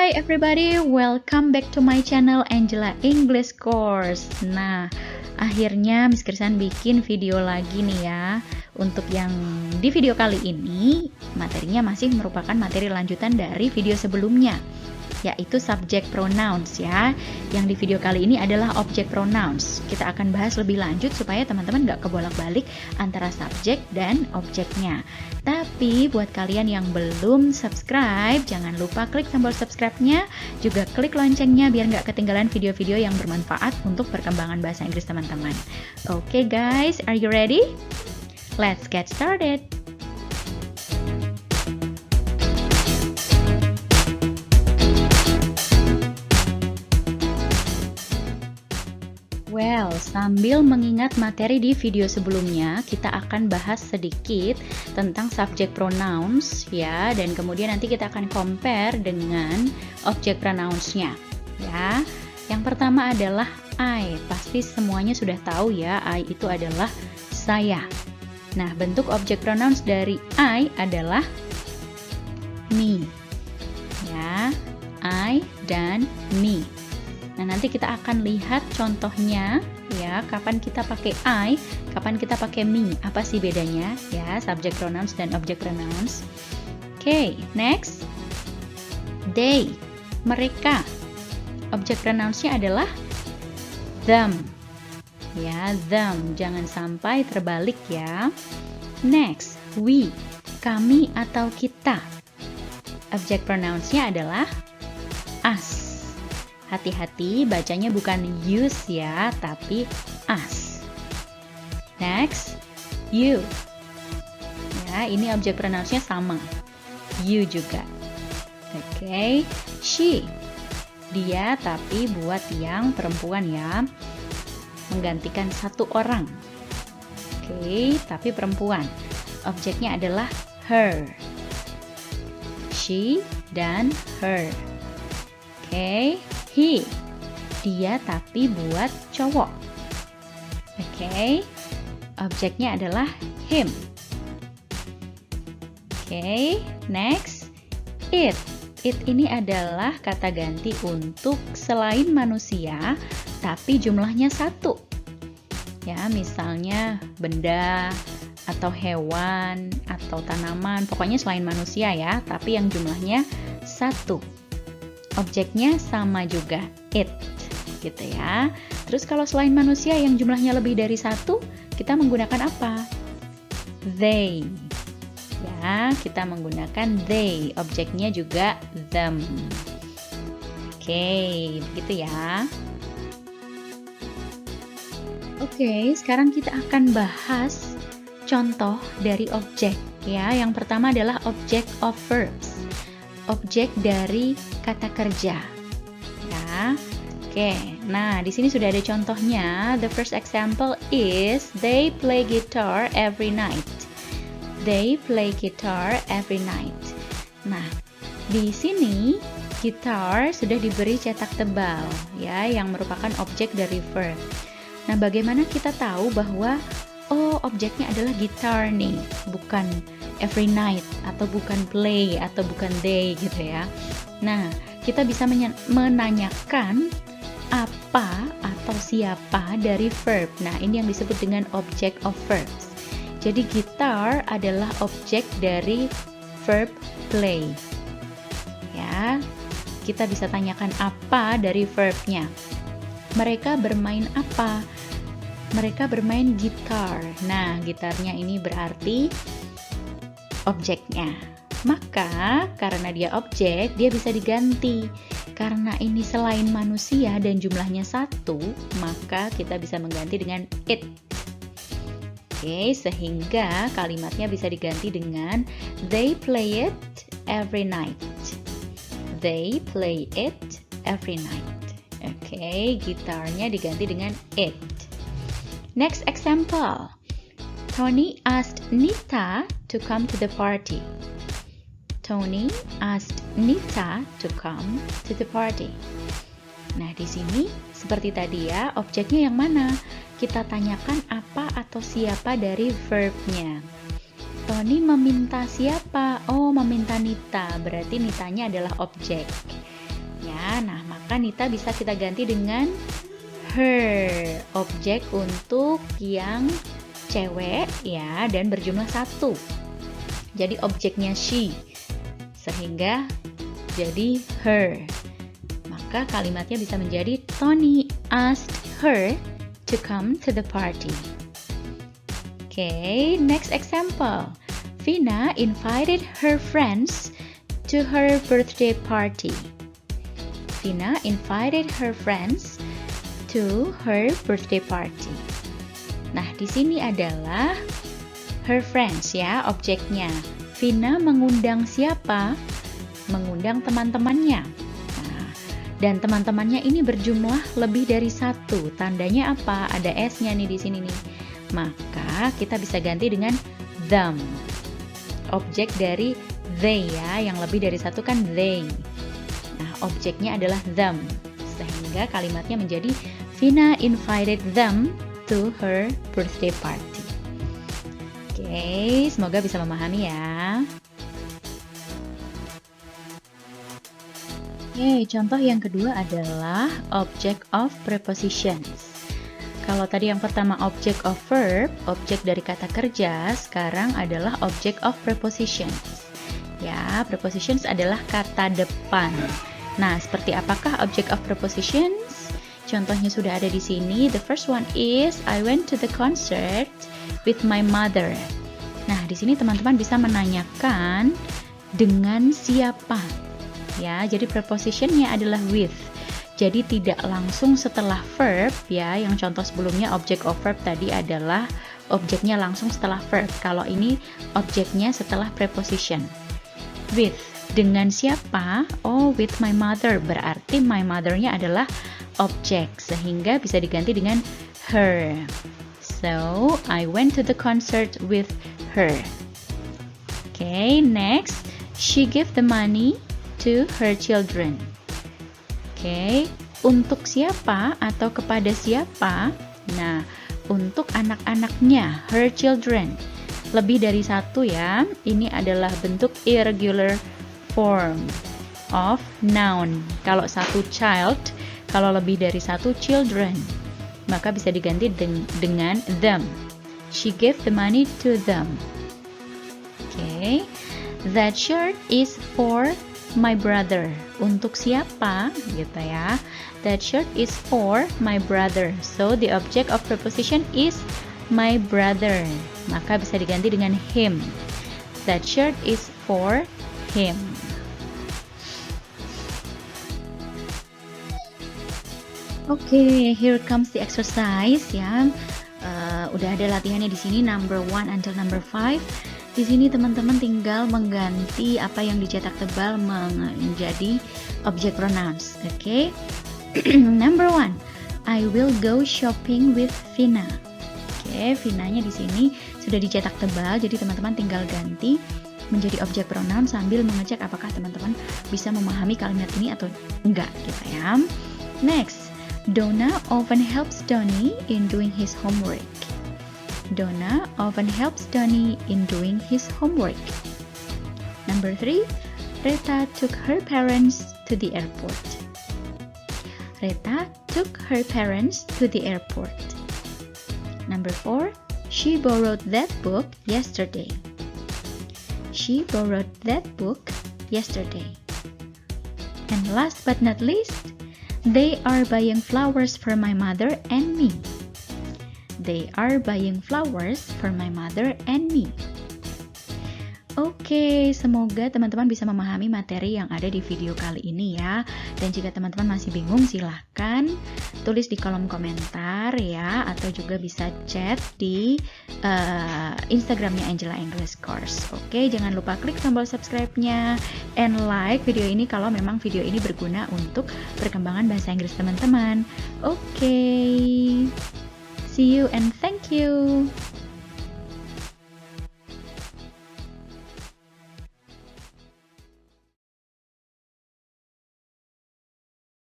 Hi everybody, welcome back to my channel Angela English Course. Nah, akhirnya Miss Krisan bikin video lagi nih ya. Untuk yang di video kali ini, materinya masih merupakan materi lanjutan dari video sebelumnya, yaitu subject pronouns ya. Yang di video kali ini adalah object pronouns. Kita akan bahas lebih lanjut supaya teman-teman nggak kebolak-balik antara subjek dan objeknya. Tapi buat kalian yang belum subscribe, jangan lupa klik tombol subscribe-nya, juga klik loncengnya biar nggak ketinggalan video-video yang bermanfaat untuk perkembangan bahasa Inggris teman-teman. Oke guys, are you ready? Let's get started! Well, sambil mengingat materi di video sebelumnya, kita akan bahas sedikit tentang subject pronouns ya, dan kemudian nanti kita akan compare dengan object pronouns-nya ya. Yang pertama adalah I. Pasti semuanya sudah tahu ya, I itu adalah saya. Nah, bentuk object pronouns dari I adalah me. Ya, I dan me. Nah, nanti kita akan lihat contohnya ya, kapan kita pakai I, kapan kita pakai me. Apa sih bedanya ya, subject pronouns dan object pronouns. Oke, next. They, mereka. Object pronouns-nya adalah them. Ya, them. Jangan sampai terbalik ya. Next, we, kami atau kita. Object pronouns-nya adalah us. Hati-hati, bacanya bukan use ya, tapi us. Next, you. Ya, ini objek pronouns-nya sama. You juga. Oke, she. Dia tapi buat yang perempuan ya. Menggantikan satu orang. Oke, tapi perempuan. Objeknya adalah her. She dan her. Oke. He, dia tapi buat cowok. Oke, objeknya adalah him. Oke, next, it. It ini adalah kata ganti untuk selain manusia, tapi jumlahnya satu. Ya, misalnya benda, atau hewan, atau tanaman, pokoknya selain manusia ya, tapi yang jumlahnya satu. Objeknya sama juga, it, gitu ya. Terus kalau selain manusia yang jumlahnya lebih dari satu, kita menggunakan apa? They. Ya, kita menggunakan they. Objeknya juga them. Oke, begitu ya. Oke, sekarang kita akan bahas contoh dari objek ya. Yang pertama adalah object of verbs. Objek dari kata kerja. Ya. Oke. Nah, di sini sudah ada contohnya. The first example is they play guitar every night. They play guitar every night. Nah, di sini guitar sudah diberi cetak tebal ya, yang merupakan objek dari verb. Nah, bagaimana kita tahu bahwa objeknya adalah gitar nih, bukan every night, atau bukan play, atau bukan they gitu ya. Nah, kita bisa menanyakan apa atau siapa dari verb. Nah, ini yang disebut dengan object of verbs. Jadi, gitar adalah objek dari verb play. Ya, kita bisa tanyakan apa dari verbnya. Mereka bermain apa? Mereka bermain gitar. Nah, gitarnya ini berarti objeknya. Maka karena dia objek, dia bisa diganti. Karena ini selain manusia dan jumlahnya satu, maka kita bisa mengganti dengan it. Oke, sehingga kalimatnya bisa diganti dengan they play it every night. They play it every night. Oke, gitarnya diganti dengan it. Next example. Tony asked Nita to come to the party. Tony asked Nita to come to the party. Nah, di sini seperti tadi ya, objeknya yang mana? Kita tanyakan apa atau siapa dari verbnya. Tony meminta siapa? Oh, meminta Nita. Berarti Nitanya adalah objek. Ya, nah maka Nita bisa kita ganti dengan her, objek untuk yang cewek ya, dan berjumlah 1. Jadi objeknya she, sehingga jadi her. Maka kalimatnya bisa menjadi Tony asked her to come to the party. Okay, next example. Vina invited her friends to her birthday party. Vina invited her friends to her birthday party. Nah, di sini adalah her friends ya, objeknya. Vina mengundang siapa? Mengundang teman-temannya. Nah, dan teman-temannya ini berjumlah lebih dari 1. Tandanya apa? Ada S-nya nih di sini nih. Maka kita bisa ganti dengan them. Objek dari they ya, yang lebih dari 1 kan they. Nah, objeknya adalah them. Sehingga kalimatnya menjadi Vina invited them to her birthday party. Oke, semoga bisa memahami ya. Oke, contoh yang kedua adalah object of prepositions. Kalau tadi yang pertama object of verb, objek dari kata kerja, sekarang adalah object of prepositions. Ya, prepositions adalah kata depan. Nah, seperti apakah object of prepositions? Contohnya sudah ada di sini. The first one is I went to the concert with my mother. Nah, di sini teman-teman bisa menanyakan dengan siapa. Ya, jadi prepositionnya adalah with. Jadi tidak langsung setelah verb ya, yang contoh sebelumnya object of verb tadi adalah objeknya langsung setelah verb. Kalau ini objeknya setelah preposition. With, dengan siapa? Oh, with my mother, berarti my mother-nya adalah objek, sehingga bisa diganti dengan her. So, I went to the concert with her. Okay, next, she gave the money to her children. Oke, untuk siapa atau kepada siapa? Nah, untuk anak-anaknya, her children. Lebih dari 1 ya. Ini adalah bentuk irregular form of noun. Kalau 1 child, kalau lebih dari 1 children, maka bisa diganti dengan them. She gave the money to them. Oke, that shirt is for my brother. Untuk siapa gitu ya. That shirt is for my brother. So the object of preposition is my brother. Maka bisa diganti dengan him. That shirt is for him. Okay, here comes the exercise ya. Udah ada latihannya di sini number 1 until number 5. Di sini teman-teman tinggal mengganti apa yang dicetak tebal menjadi object pronouns. Oke. Number 1. I will go shopping with Vina. Oke, Vinanya di sini sudah dicetak tebal, jadi teman-teman tinggal ganti menjadi object pronoun sambil mengecek apakah teman-teman bisa memahami kalimat ini atau enggak gitu ya. Next, Donna often helps Donny in doing his homework. Donna often helps Donny in doing his homework. Number 3, Rita took her parents to the airport. Rita took her parents to the airport. Number 4, she borrowed that book yesterday. She borrowed that book yesterday. And last but not least, they are buying flowers for my mother and me. They are buying flowers for my mother and me. Oke, semoga teman-teman bisa memahami materi yang ada di video kali ini ya. Dan jika teman-teman masih bingung, silahkan tulis di kolom komentar ya. Atau juga bisa chat di Instagramnya Angela English Course. Oke, jangan lupa klik tombol subscribe-nya and like video ini kalau memang video ini berguna untuk perkembangan bahasa Inggris teman-teman. Oke. See you and thank you.